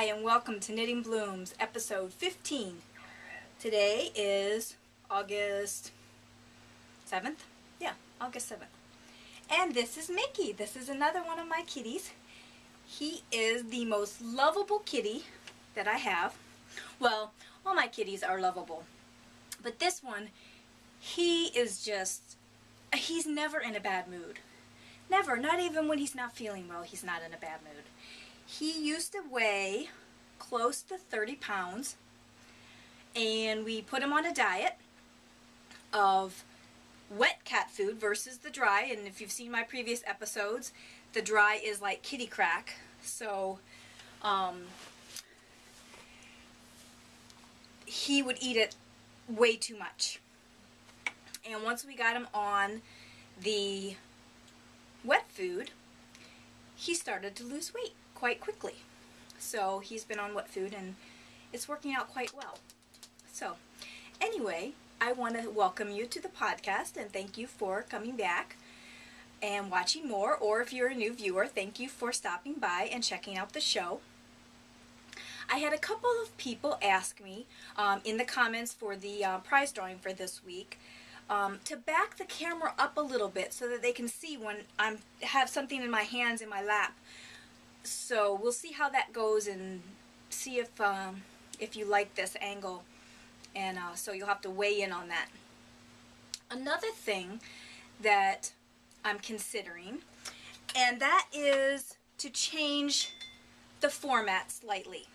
Hi and welcome to Knitting Blooms episode 15. Today is August 7th? Yeah, August 7th. And this is Mickey. This is another one of my kitties. He is the most lovable kitty that I have. Well, all my kitties are lovable. But this one, he is just, he's never in a bad mood. Never, not even when he's not feeling well, he's not in a bad mood. He used to weigh close to 30 pounds, and we put him on a diet of wet cat food versus the dry. And if you've seen my previous episodes, the dry is like kitty crack. So he would eat it way too much. And once we got him on the wet food, he started to lose weight quite quickly. So he's been on wet food and it's working out quite well. So anyway, I want to welcome you to the podcast and thank you for coming back and watching more, or if you're a new viewer, thank you for stopping by and checking out the show. I had a couple of people ask me in the comments for the prize drawing for this week to back the camera up a little bit so that they can see when I have something in my hands in my lap. So we'll see how that goes and see if you like this angle, and so you'll have to weigh in on that. Another thing that I'm considering, and that is to change the format slightly.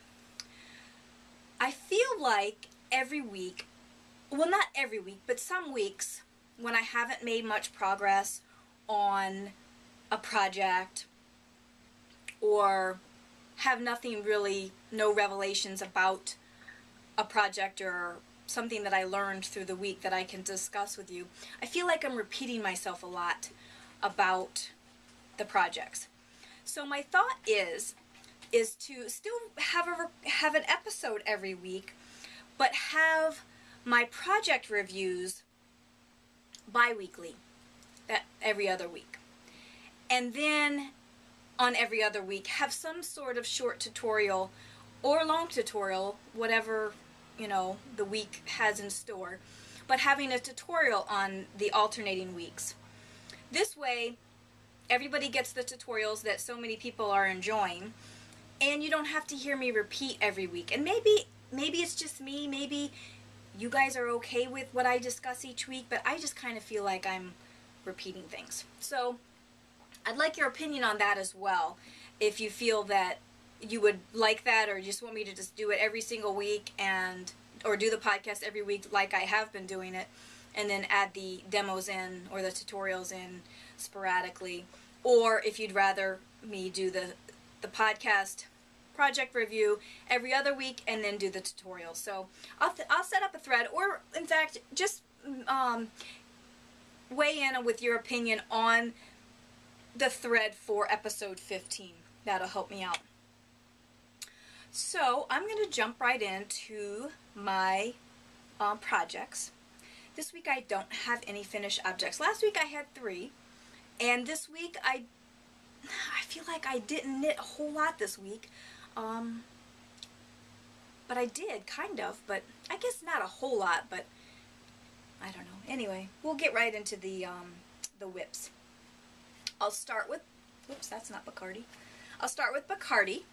I feel like every week, well, not every week, but some weeks when I haven't made much progress on a project or have nothing really, no revelations about a project or something that I learned through the week that I can discuss with you, I feel like I'm repeating myself a lot about the projects. So my thought is to still have an episode every week, but have my project reviews bi-weekly, that every other week. And then on every other week have some sort of short tutorial or long tutorial, whatever, you know, the week has in store, but having a tutorial on the alternating weeks. This way everybody gets the tutorials that so many people are enjoying, and you don't have to hear me repeat every week. And maybe it's just me, maybe you guys are okay with what I discuss each week, but I just kind of feel like I'm repeating things. So I'd like your opinion on that as well, if you feel that you would like that, or you just want me to just do it every single week or do the podcast every week like I have been doing it, and then add the demos in or the tutorials in sporadically, or if you'd rather me do the podcast project review every other week and then do the tutorials. So I'll set up a thread, or in fact just weigh in with your opinion on the thread for episode 15. That'll help me out. So I'm going to jump right into my projects. This week I don't have any finished objects. Last week I had 3, and this week I feel like I didn't knit a whole lot this week. But I did, kind of, but I guess not a whole lot, but I don't know. Anyway, we'll get right into the whips. I'll start with, whoops, that's not Bacardi. I'll start with Bacardi,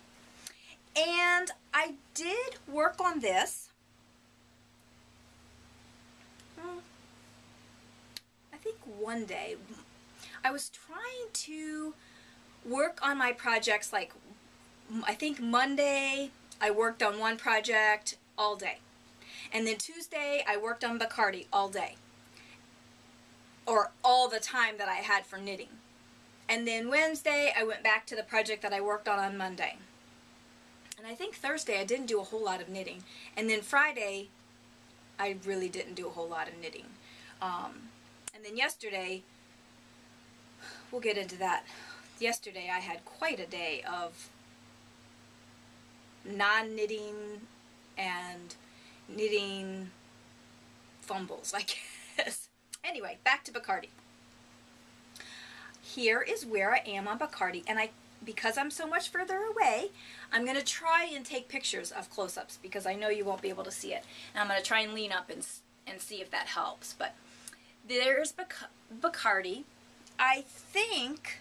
and I did work on this. I think one day. I was trying to work on my projects, like, I think Monday I worked on one project all day, and then Tuesday I worked on Bacardi all day, or all the time that I had for knitting. And then Wednesday I went back to the project that I worked on Monday. And I think Thursday I didn't do a whole lot of knitting. And then Friday I really didn't do a whole lot of knitting. And then yesterday, we'll get into that. Yesterday I had quite a day of non-knitting and knitting fumbles, I guess. Anyway, back to Bacardi. Here is where I am on Bacardi, and I because I'm so much further away, I'm going to try and take pictures of close-ups because I know you won't be able to see it. And I'm going to try and lean up and see if that helps. But there's Bacardi. I think,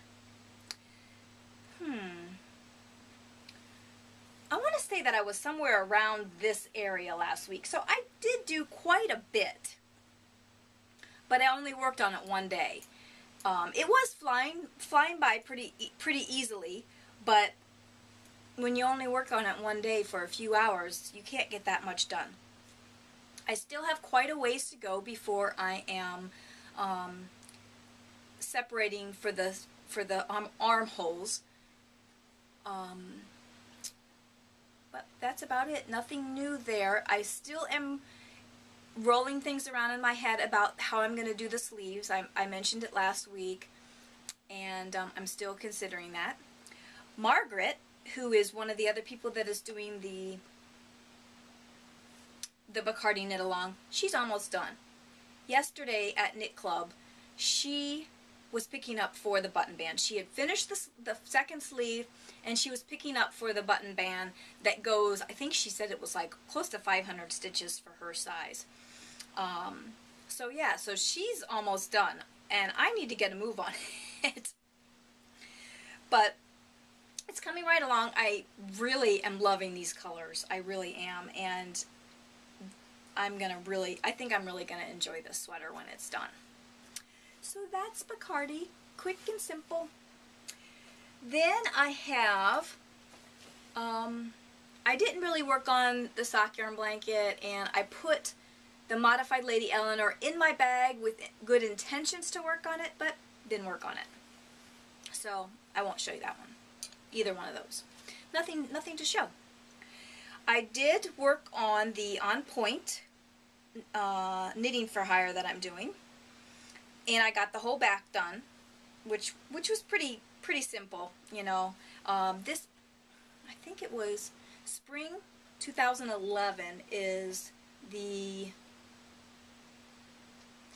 I want to say that I was somewhere around this area last week. So I did do quite a bit, but I only worked on it one day. It was flying by pretty easily, but when you only work on it one day for a few hours, you can't get that much done. I still have quite a ways to go before I am separating for the armholes. But that's about it. Nothing new there. I still am rolling things around in my head about how I'm going to do the sleeves. I mentioned it last week, and I'm still considering that. Margaret, who is one of the other people that is doing the Bacardi knit along, she's almost done. Yesterday at Knit Club, she was picking up for the button band. She had finished the second sleeve, and she was picking up for the button band that goes, I think she said it was like close to 500 stitches for her size. So yeah, so she's almost done, and I need to get a move on it. But it's coming right along. I really am loving these colors. I really am, and I think I'm really gonna enjoy this sweater when it's done. So that's Bacardi, quick and simple. Then I have, I didn't really work on the sock yarn blanket, and I put the Modified Lady Eleanor in my bag with good intentions to work on it, but didn't work on it. So I won't show you that one. Either one of those. Nothing to show. I did work on the On Point knitting for hire that I'm doing, and I got the whole back done, which was pretty simple, you know. This, I think it was spring 2011 is the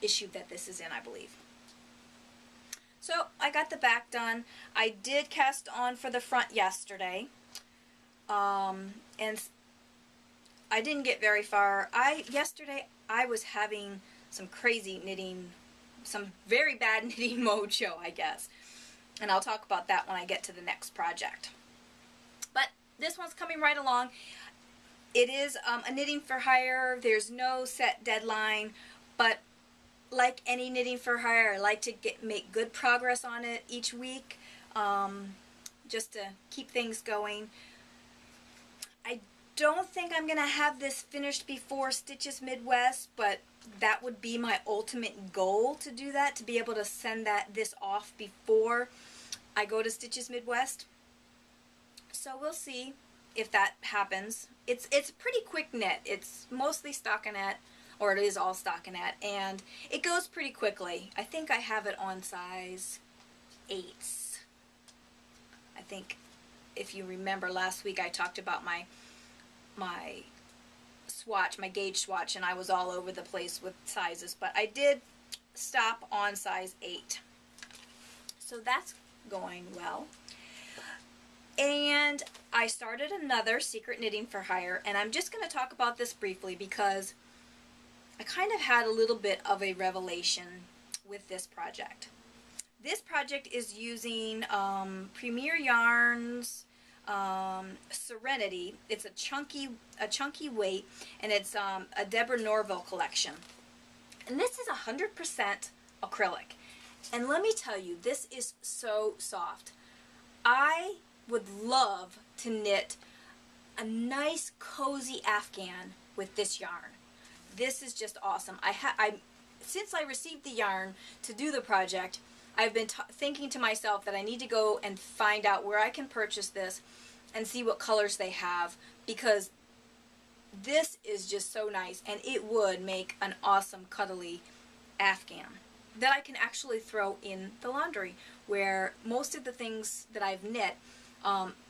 issue that this is in, I believe. So I got the back done. I did cast on for the front yesterday, and I didn't get very far. Yesterday I was having some crazy knitting, some very bad knitting mojo, I guess. And I'll talk about that when I get to the next project. But this one's coming right along. It is a knitting for hire. There's no set deadline, but like any knitting for hire, I like to make good progress on it each week, just to keep things going. I don't think I'm going to have this finished before Stitches Midwest, but that would be my ultimate goal, to do that, to be able to send this off before I go to Stitches Midwest. So we'll see if that happens. It's a pretty quick knit. It's mostly stockinette, or it is all stockinette, and it goes pretty quickly. I think I have it on size 8s. I think, if you remember last week, I talked about my swatch, my gauge swatch, and I was all over the place with sizes, but I did stop on size 8. So that's going well. And I started another secret knitting for hire, and I'm just going to talk about this briefly because I kind of had a little bit of a revelation with this project. This project is using Premier Yarns Serenity. It's a chunky weight, and it's a Deborah Norville collection. And this is 100% acrylic. And let me tell you, this is so soft. I would love to knit a nice cozy Afghan with this yarn. This is just awesome. Since I received the yarn to do the project, I've been thinking to myself that I need to go and find out where I can purchase this and see what colors they have, because this is just so nice, and it would make an awesome cuddly Afghan that I can actually throw in the laundry, where most of the things that I've knit,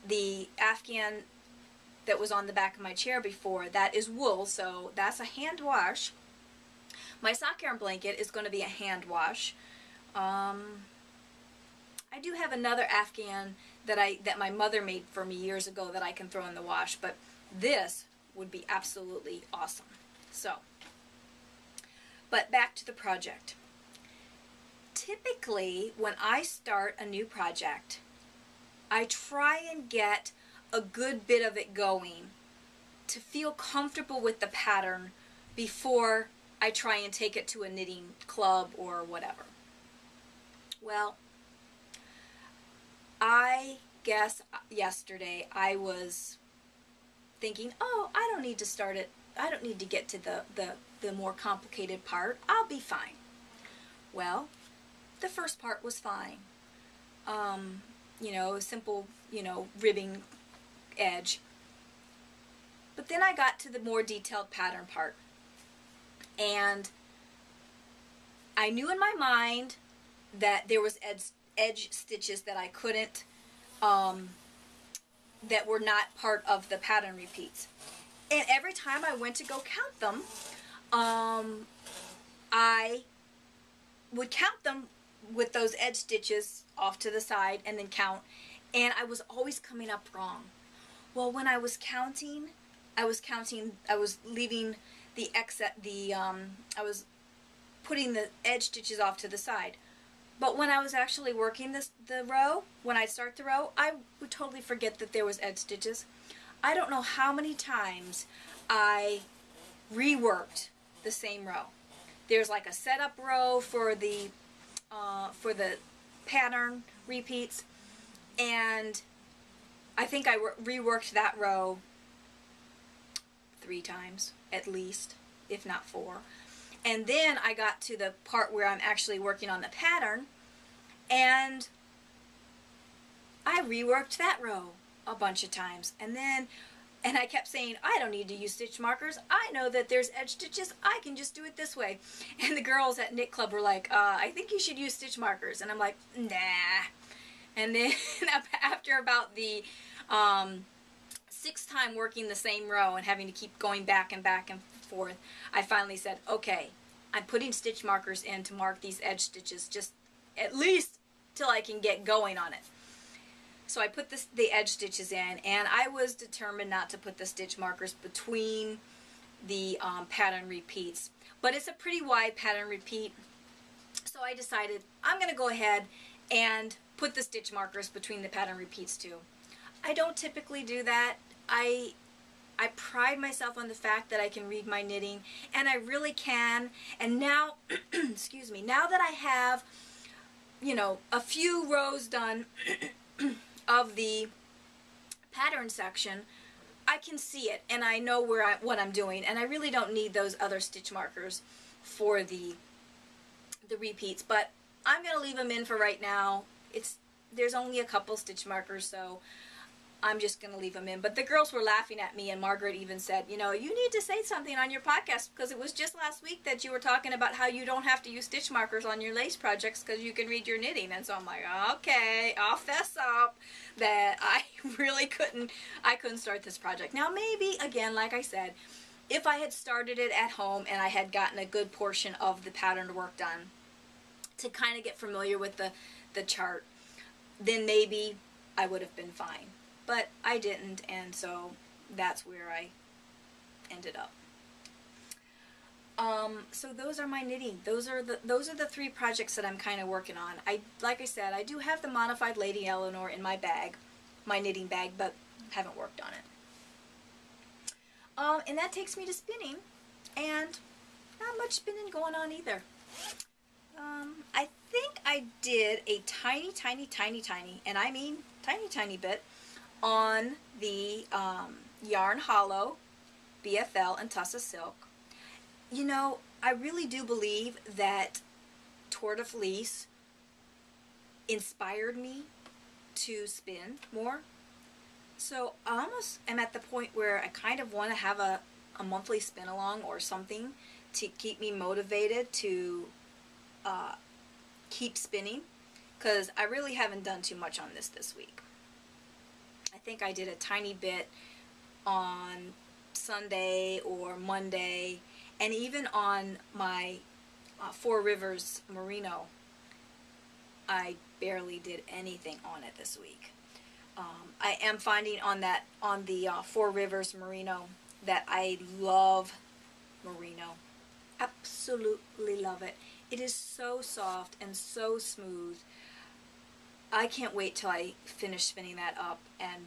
the Afghan that was on the back of my chair before, that is wool, so that's a hand wash. My sock yarn blanket is going to be a hand wash. I I do have another Afghan that my mother made for me years ago that I can throw in the wash, but this would be absolutely awesome. So, but back to the project. Typically, when I start a new project, I try and get a good bit of it going to feel comfortable with the pattern before I try and take it to a knitting club or whatever. Well, I guess yesterday I was thinking, oh, I don't need to start it. I don't need to get to the more complicated part. I'll be fine. Well, the first part was fine. You know, simple, you know, ribbing edge. But then I got to the more detailed pattern part. And I knew in my mind that there was edge stitches that I couldn't, that were not part of the pattern repeats. And every time I went to go count them, I would count them with those edge stitches off to the side and then count, and I was always coming up wrong. Well, when I was counting, I was leaving the I was putting the edge stitches off to the side. But when I was actually working the row, when I start the row, I would totally forget that there was edge stitches. I don't know how many times I reworked the same row. There's like a setup row for the pattern repeats, and I think I reworked that row 3 times at least, if not 4. And then I got to the part where I'm actually working on the pattern, and I reworked that row a bunch of times. And I kept saying, I don't need to use stitch markers. I know that there's edge stitches. I can just do it this way. And the girls at Knit Club were like, I think you should use stitch markers. And I'm like, nah. And then after about the 6th time working the same row and having to keep going back and forth, I finally said, okay, I'm putting stitch markers in to mark these edge stitches just at least till I can get going on it. So I put the edge stitches in, and I was determined not to put the stitch markers between the pattern repeats. But it's a pretty wide pattern repeat, so I decided I'm going to go ahead and put the stitch markers between the pattern repeats too. I don't typically do that. I pride myself on the fact that I can read my knitting, and I really can. And now, excuse me, now that I have, you know, a few rows done of the pattern section, I can see it and I know what I'm doing, and I really don't need those other stitch markers for the repeats, but I'm going to leave them in for right now. There's only a couple stitch markers, so I'm just going to leave them in. But the girls were laughing at me, and Margaret even said, you know, you need to say something on your podcast, because it was just last week that you were talking about how you don't have to use stitch markers on your lace projects because you can read your knitting. And so I'm like, okay, I'll fess up that I really couldn't start this project. Now maybe, again, like I said, if I had started it at home and I had gotten a good portion of the pattern work done to kind of get familiar with the chart, then maybe I would have been fine. But I didn't, and so that's where I ended up. So those are my knitting. Those are the 3 projects that I'm kind of working on. Like I said, I do have the modified Lady Eleanor in my bag, my knitting bag, but haven't worked on it. And that takes me to spinning, and not much spinning going on either. I think I did a tiny, and I mean tiny bit, on the Yarn Hollow, BFL, and Tussa Silk. You know, I really do believe that Tour de Fleece inspired me to spin more. So I almost am at the point where I kind of want to have a monthly spin along or something to keep me motivated to keep spinning, because I really haven't done too much on this week. I think I did a tiny bit on Sunday or Monday, and even on my 4 Rivers merino I barely did anything on it this week. I am finding on the Four Rivers merino that I love merino. Absolutely love it. It is so soft and so smooth. I can't wait till I finish spinning that up and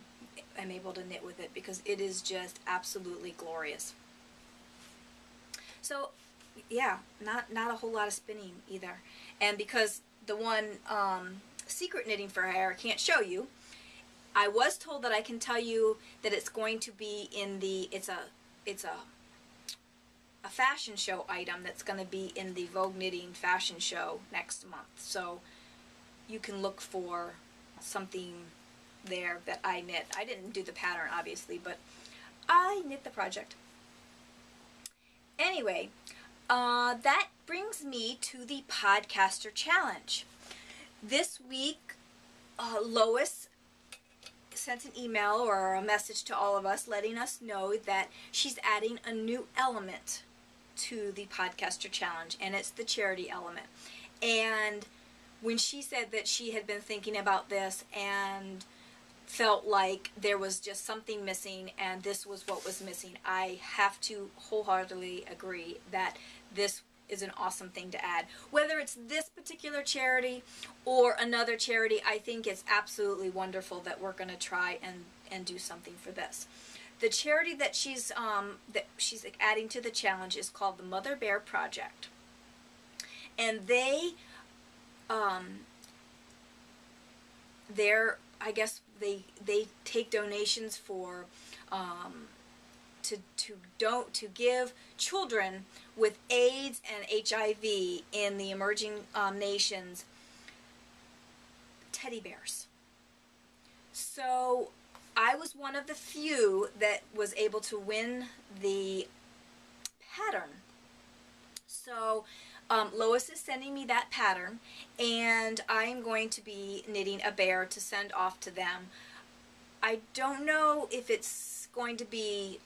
I'm able to knit with it, because it is just absolutely glorious. So yeah, not a whole lot of spinning either. And because the one secret knitting for hair I can't show you, I was told that I can tell you that it's going to be in the, it's a fashion show item that's going to be in the Vogue Knitting fashion show next month. So you can look for something there that I knit. I didn't do the pattern, obviously, but I knit the project. Anyway, that brings me to the Podcaster Challenge. This week, Lois sent an email or a message to all of us letting us know that she's adding a new element to the Podcaster Challenge, and it's the charity element. And when she said that she had been thinking about this and felt like there was just something missing, and this was what was missing, I have to wholeheartedly agree that this is an awesome thing to add. Whether it's this particular charity or another charity, I think it's absolutely wonderful that we're going to try and do something for this. The charity that she's adding to the challenge is called the Mother Bear Project, and I guess they take donations for to give children with AIDS and HIV in the emerging nations teddy bears. So I was one of the few that was able to win the pattern. So Lois is sending me that pattern, and I'm going to be knitting a bear to send off to them. I don't know if it's going to be,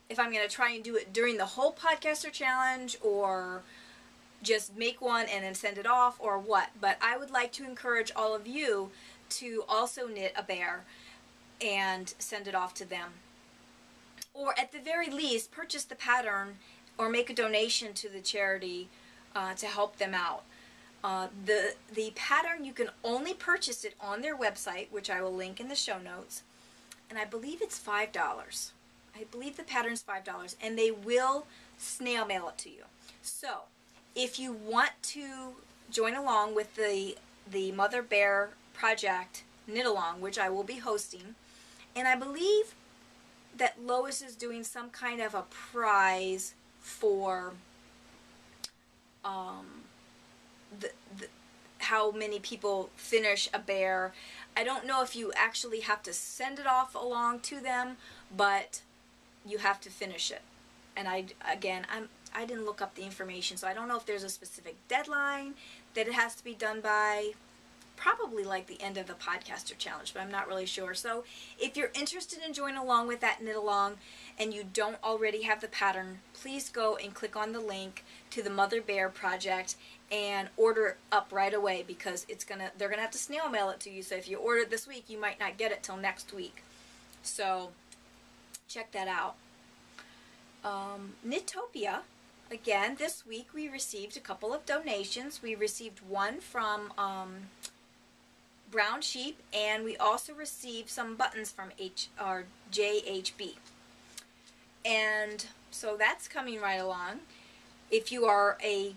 if I'm going to try and do it during the whole Podcaster Challenge, or just make one and then send it off, or what. But I would like to encourage all of you to also knit a bear and send it off to them. Or at the very least, purchase the pattern or make a donation to the charity to help them out. The pattern, you can only purchase it on their website, which I will link in the show notes, and I believe it's $5. I believe the pattern's $5, and they will snail mail it to you. So if you want to join along with the Mother Bear Project knit along, which I will be hosting, and I believe that Lois is doing some kind of a prize for how many people finish a bear. I don't know if you actually have to send it off along to them, but you have to finish it. And I didn't look up the information, so I don't know if there's a specific deadline that it has to be done by. Probably like the end of the Podcaster Challenge, but I'm not really sure. So if you're interested in joining along with that knit along and you don't already have the pattern, please go and click on the link to the Mother Bear Project and order it up right away, because they're gonna have to snail mail it to you. So if you order it this week, you might not get it till next week. So check that out. Knitopia, again, this week we received a couple of donations. We received one from Brown Sheep, and we also received some buttons from JHB. And so that's coming right along. If you are a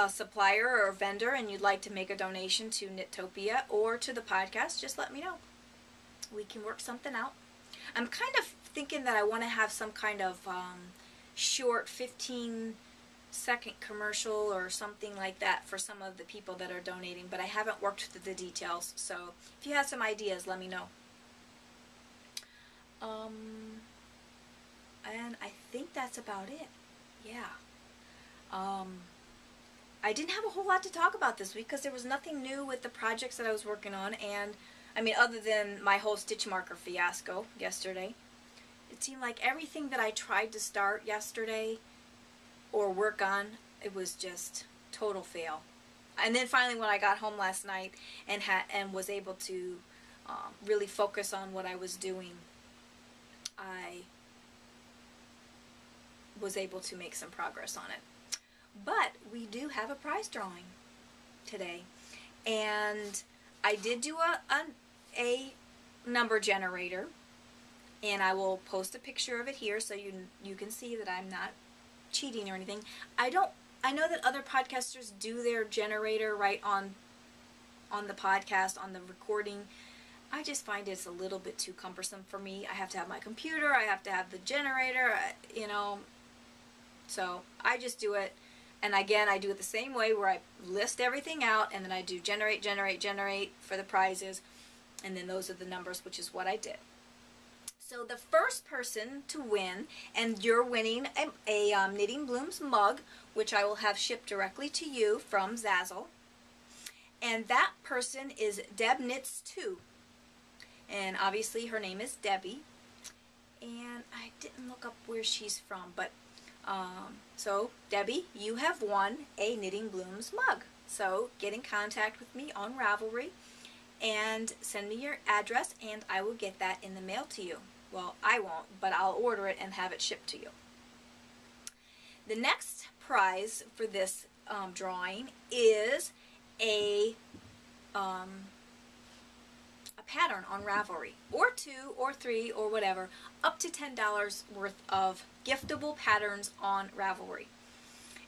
supplier or a vendor and you'd like to make a donation to Knitopia or to the podcast, just let me know. We can work something out. I'm kind of thinking that I want to have some kind of short 15-second commercial or something like that for some of the people that are donating, but I haven't worked through the details. So if you have some ideas, let me know. And I think that's about it. Yeah. I didn't have a whole lot to talk about this week because there was nothing new with the projects that I was working on, and I mean, other than my whole stitch marker fiasco yesterday. It seemed like everything that I tried to start yesterday or work on, it was just total fail. And then finally, when I got home last night and was able to really focus on what I was doing, I was able to make some progress on it. But we do have a prize drawing today, and I did do a number generator, and I will post a picture of it here so you can see that I'm not cheating or anything. I know that other podcasters do their generator right on the podcast, on the recording. I just find it's a little bit too cumbersome for me. I have to have my computer, I have to have the generator, you know, so I just do it. And again, I do it the same way, where I list everything out, and then I do generate, generate, generate for the prizes, and then those are the numbers, which is what I did. So the first person to win, and you're winning a Knitting Blooms mug, which I will have shipped directly to you from Zazzle. And that person is Deb Knits 2. And obviously her name is Debbie. And I didn't look up where she's from, but so Debbie, you have won a Knitting Blooms mug. So get in contact with me on Ravelry and send me your address, and I will get that in the mail to you. Well, I won't, but I'll order it and have it shipped to you. The next prize for this drawing is a pattern on Ravelry, or 2 or 3 or whatever, up to $10 worth of giftable patterns on Ravelry.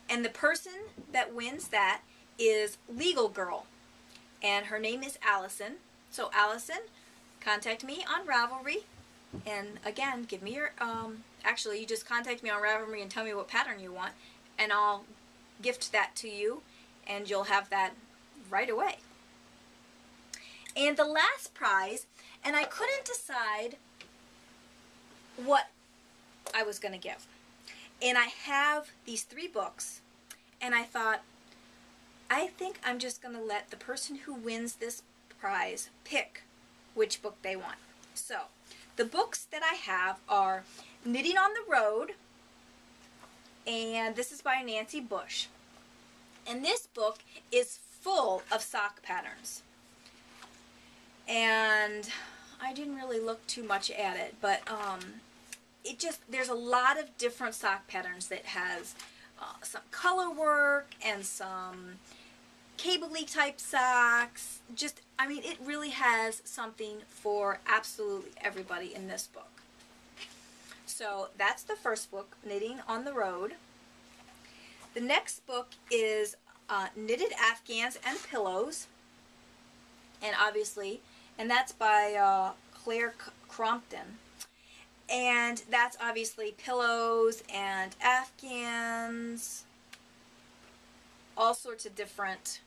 And the person that wins that is Legal Girl, and her name is Allison. So Allison, contact me on Ravelry, and again, give me your, actually you just contact me on Ravelry and tell me what pattern you want, and I'll gift that to you, and you'll have that right away. And the last prize, and I couldn't decide what I was going to give. And I have these 3 books, and I thought, I think I'm just going to let the person who wins this prize pick which book they want. So, the books that I have are Knitting on the Road, and this is by Nancy Bush. And this book is full of sock patterns. And I didn't really look too much at it, but there's a lot of different sock patterns that has some color work and some cable-y type socks. Just, I mean, it really has something for absolutely everybody in this book. So that's the first book, Knitting on the Road. The next book is Knitted Afghans and Pillows, and obviously, and that's by Claire Crompton. And that's obviously pillows and afghans, all sorts of different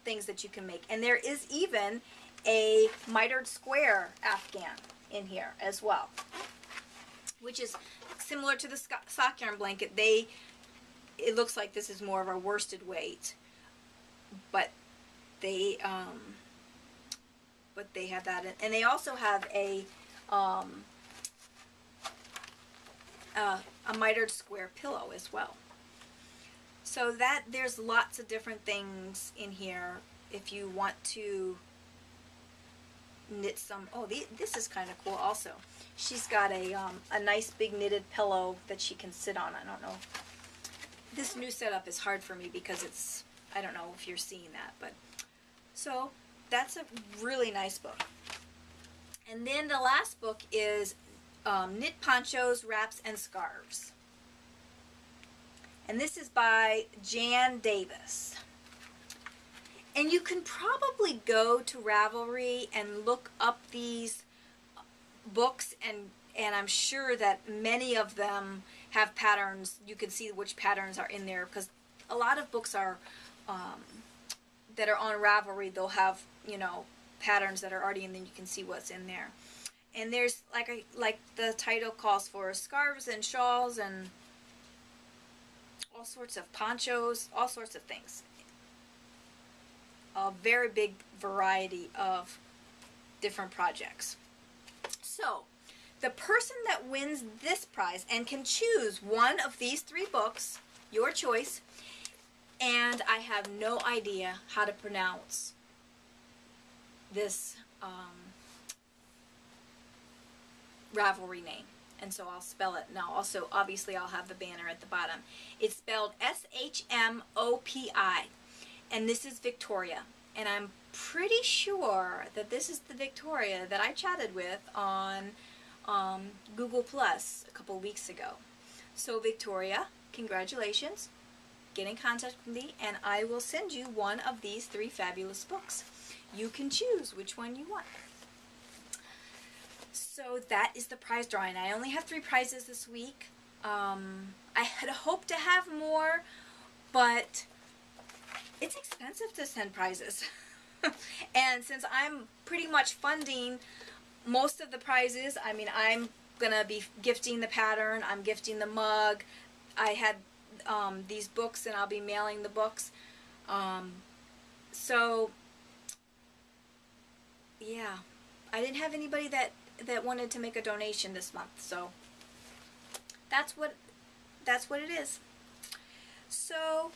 things that you can make. And there is even a mitered square afghan in here as well, which is similar to the sock yarn blanket. It looks like this is more of a worsted weight, but they have that in, and they also have a mitered square pillow as well. So that there's lots of different things in here if you want to knit some. Oh, this is kind of cool also. She's got a nice big knitted pillow that she can sit on. I don't know. This new setup is hard for me because it's, I don't know if you're seeing that, but so that's a really nice book. And then the last book is Knit Ponchos, Wraps, and Scarves. And this is by Jan Davis. And you can probably go to Ravelry and look up these books, and I'm sure that many of them have patterns. You can see which patterns are in there, because a lot of books are that are on Ravelry, they'll have, you know, patterns that are already in there. You can see what's in there. And there's, like the title calls for, scarves and shawls and all sorts of ponchos, all sorts of things. A very big variety of different projects. So, the person that wins this prize and can choose one of these 3 books Your choice. And I have no idea how to pronounce this Ravelry name. And so I'll spell it now. Also, obviously, I'll have the banner at the bottom. It's spelled S-H-M-O-P-I. And this is Victoria. And I'm pretty sure that this is the Victoria that I chatted with on Google Plus a couple weeks ago. So Victoria, congratulations. Get in contact with me and I will send you one of these 3 fabulous books. You can choose which one you want. So that is the prize drawing. I only have 3 prizes this week. I had hoped to have more, but it's expensive to send prizes. And since I'm pretty much funding most of the prizes, I mean, I'm going to be gifting the pattern, I'm gifting the mug. I had these books and I'll be mailing the books. So, yeah, I didn't have anybody that wanted to make a donation this month, so that's what it is. So,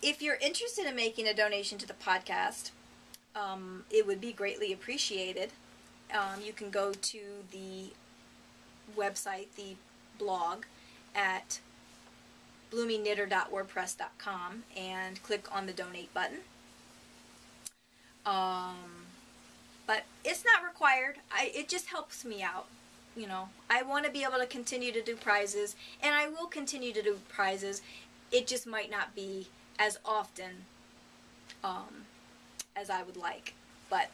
if you're interested in making a donation to the podcast, it would be greatly appreciated. You can go to the website, the blog, at bloomingknitter.wordpress.com and click on the donate button. But it's not required. It just helps me out. You know, I want to be able to continue to do prizes, and I will continue to do prizes. It just might not be as often as I would like, but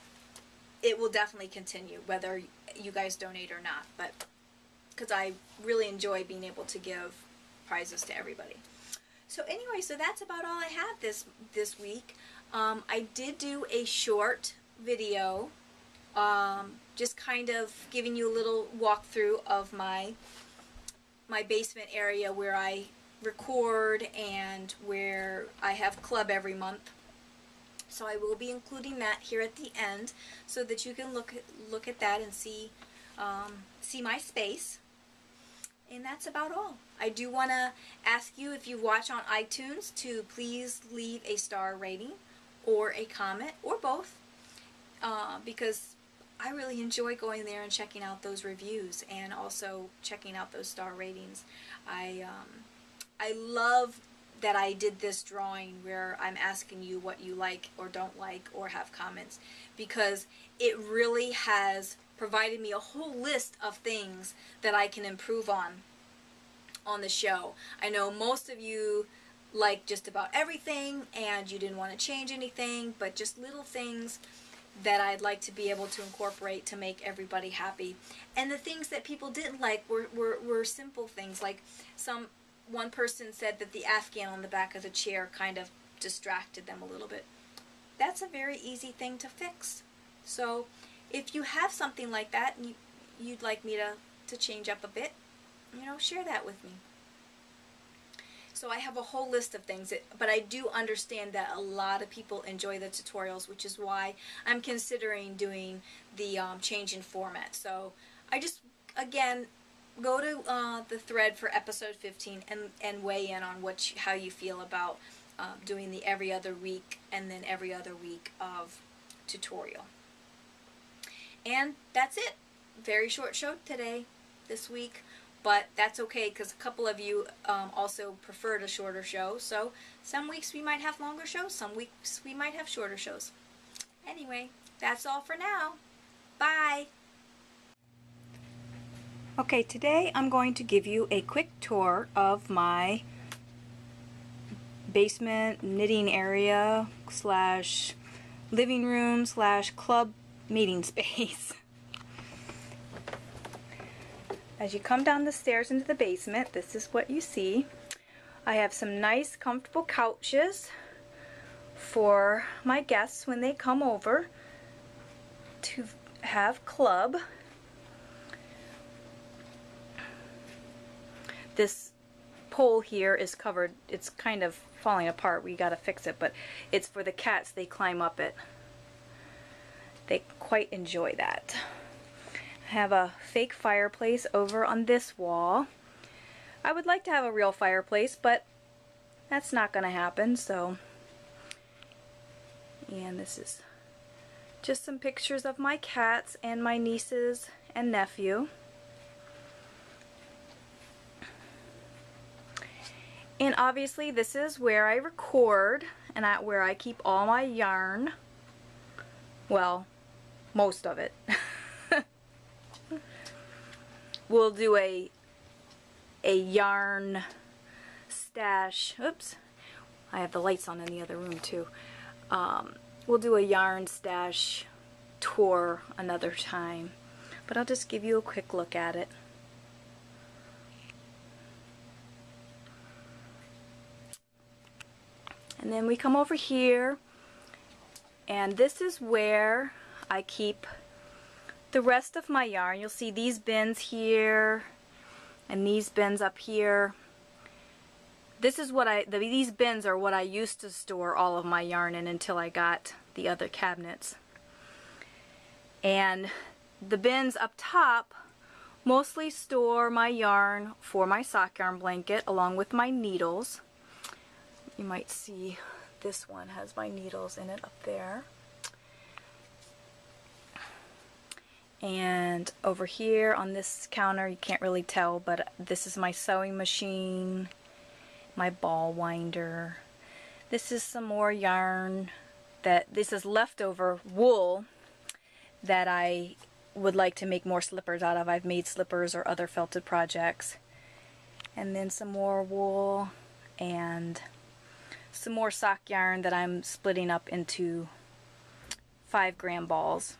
it will definitely continue whether you guys donate or not. But because I really enjoy being able to give prizes to everybody. So anyway, so that's about all I had this week. I did do a short video, just kind of giving you a little walkthrough of my basement area where I record and where I have club every month. So I will be including that here at the end so that you can look at that and see my space. And that's about all. I do want to ask you, if you watch on iTunes, to please leave a star rating or a comment or both, because I really enjoy going there and checking out those reviews and also checking out those star ratings. I love that I did this drawing where I'm asking you what you like or don't like or have comments, because it really has provided me a whole list of things that I can improve on the show. I know most of you like just about everything and you didn't want to change anything, but just little things that I'd like to be able to incorporate to make everybody happy. And the things that people didn't like were simple things, like one person said that the Afghan on the back of the chair kind of distracted them a little bit. That's a very easy thing to fix. So if you have something like that and you'd like me to change up a bit, you know, share that with me. So I have a whole list of things, but I do understand that a lot of people enjoy the tutorials, which is why I'm considering doing the change in format. So I just, again, go to the thread for episode 15 and weigh in on how you feel about doing the every other week and then every other week of tutorial. And that's it. Very short show today, this week. But that's okay, because a couple of you also preferred a shorter show. So some weeks we might have longer shows, some weeks we might have shorter shows. Anyway, that's all for now. Bye! Okay, today I'm going to give you a quick tour of my basement knitting area slash living room slash club meeting space. As you come down the stairs into the basement, this is what you see. I have some nice comfortable couches for my guests when they come over to have club. This pole here is covered, it's kind of falling apart, we gotta fix it, but it's for the cats, they climb up it. They quite enjoy that. I have a fake fireplace over on this wall. I would like to have a real fireplace, but that's not going to happen. So, and this is just some pictures of my cats and my nieces and nephew. And obviously this is where I record and where I keep all my yarn. Well, most of it. We'll do a yarn stash. Oops, I have the lights on in the other room too. We'll do a yarn stash tour another time, but I'll just give you a quick look at it. And then we come over here, and this is where I keep the rest of my yarn. You'll see these bins here and these bins up here. This is what these bins are what I used to store all of my yarn in until I got the other cabinets. And the bins up top mostly store my yarn for my sock yarn blanket along with my needles. You might see this one has my needles in it up there. And over here on this counter, you can't really tell, but this is my sewing machine, my ball winder. This is some more yarn this is leftover wool that I would like to make more slippers out of. I've made slippers or other felted projects. And then some more wool and some more sock yarn that I'm splitting up into 5-gram balls.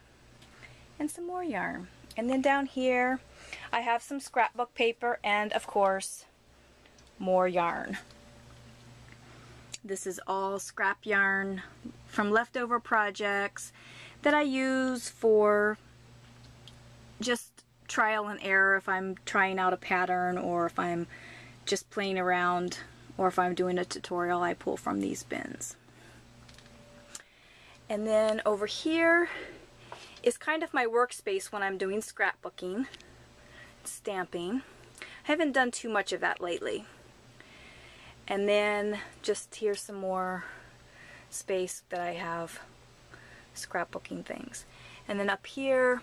And some more yarn. And then down here I have some scrapbook paper and of course more yarn. This is all scrap yarn from leftover projects that I use for just trial and error if I'm trying out a pattern or if I'm just playing around or if I'm doing a tutorial. I pull from these bins. And then over here is kind of my workspace when I'm doing scrapbooking, stamping. I haven't done too much of that lately. And then just here's some more space that I have scrapbooking things. And then up here,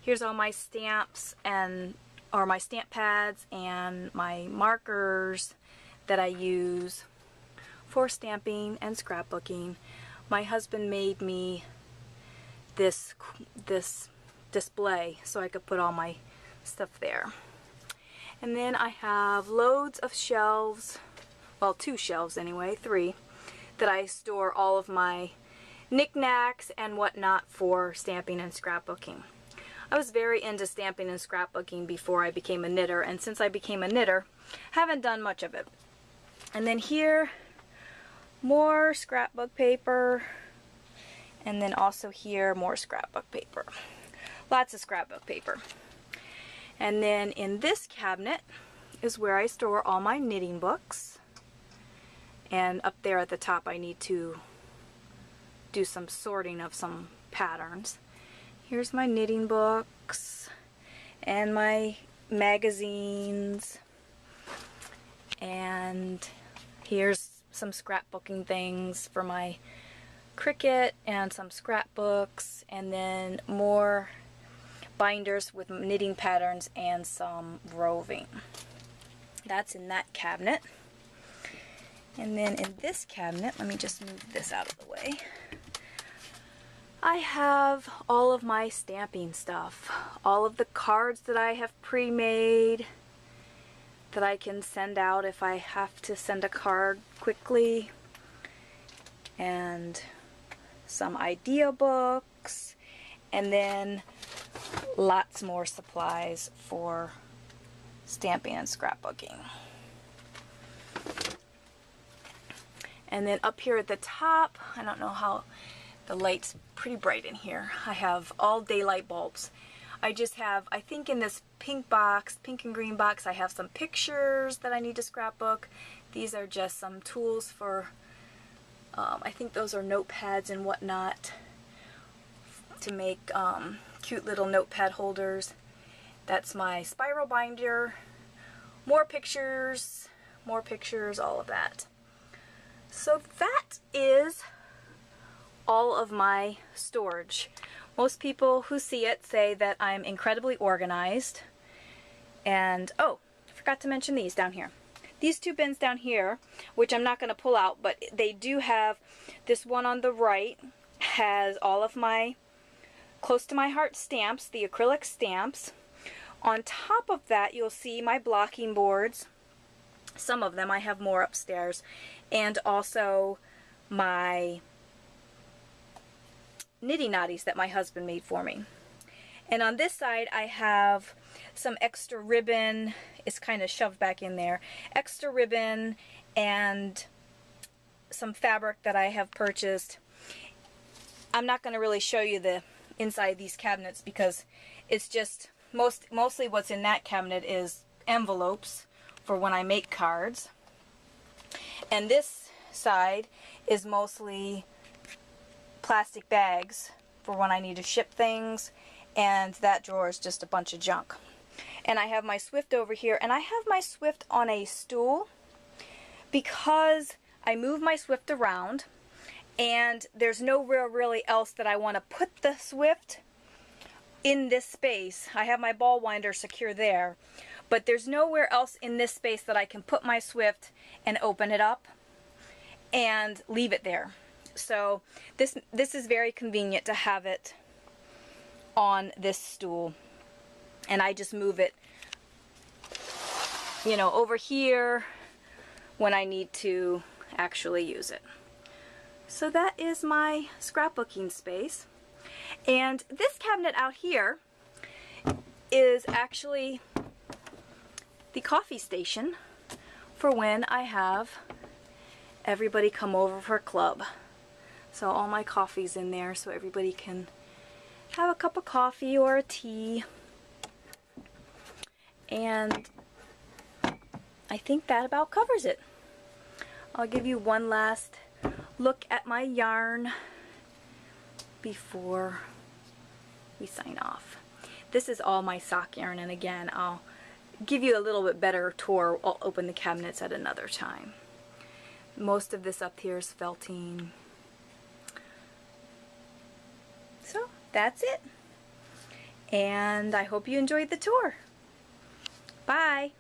here's all my stamps or my stamp pads and my markers that I use for stamping and scrapbooking. My husband made me this display so I could put all my stuff there. And then I have loads of shelves, well, 2 shelves anyway, 3, that I store all of my knickknacks and whatnot for stamping and scrapbooking. I was very into stamping and scrapbooking before I became a knitter, and since I became a knitter, haven't done much of it. And then here, more scrapbook paper, and then also here, more scrapbook paper. Lots of scrapbook paper. And then in this cabinet is where I store all my knitting books. And up there at the top I need to do some sorting of some patterns. Here's my knitting books and my magazines. And here's some scrapbooking things for my Cricut and some scrapbooks, and then more binders with knitting patterns and some roving. That's in that cabinet. And then in this cabinet, let me just move this out of the way, I have all of my stamping stuff, all of the cards that I have pre-made that I can send out if I have to send a card quickly, and some idea books, and then lots more supplies for stamping and scrapbooking. And then up here at the top, I don't know how, the light's pretty bright in here, I have all daylight bulbs. I just have, I think in this pink box, pink and green box, I have some pictures that I need to scrapbook. These are just some tools for, I think those are notepads and whatnot to make cute little notepad holders. That's my spiral binder, more pictures, all of that. So that is all of my storage. Most people who see it say that I'm incredibly organized. And, oh, I forgot to mention these down here. These two bins down here, which I'm not going to pull out, but they do have, this one on the right has all of my close to my heart stamps, the acrylic stamps. On top of that, you'll see my blocking boards. Some of them, I have more upstairs. And also my nitty knotties that my husband made for me. And on this side, I have some extra ribbon. It's kind of shoved back in there. Extra ribbon and some fabric that I have purchased. I'm not going to really show you the inside of these cabinets because it's just mostly what's in that cabinet is envelopes for when I make cards. And this side is mostly plastic bags for when I need to ship things, and that drawer is just a bunch of junk. And I have my Swift over here, and I have my Swift on a stool because I move my Swift around and there's nowhere really else that I want to put the Swift in this space. I have my ball winder secure there, but there's nowhere else in this space that I can put my Swift and open it up and leave it there. So this is very convenient to have it on this stool, and I just move it, you know, over here when I need to actually use it. So that is my scrapbooking space. And this cabinet out here is actually the coffee station for when I have everybody come over for club. So all my coffee's in there so everybody can have a cup of coffee or a tea. And I think that about covers it. I'll give you one last look at my yarn before we sign off. This is all my sock yarn, and again, I'll give you a little bit better tour. I'll open the cabinets at another time. Most of this up here is felting. So that's it. And I hope you enjoyed the tour. Bye.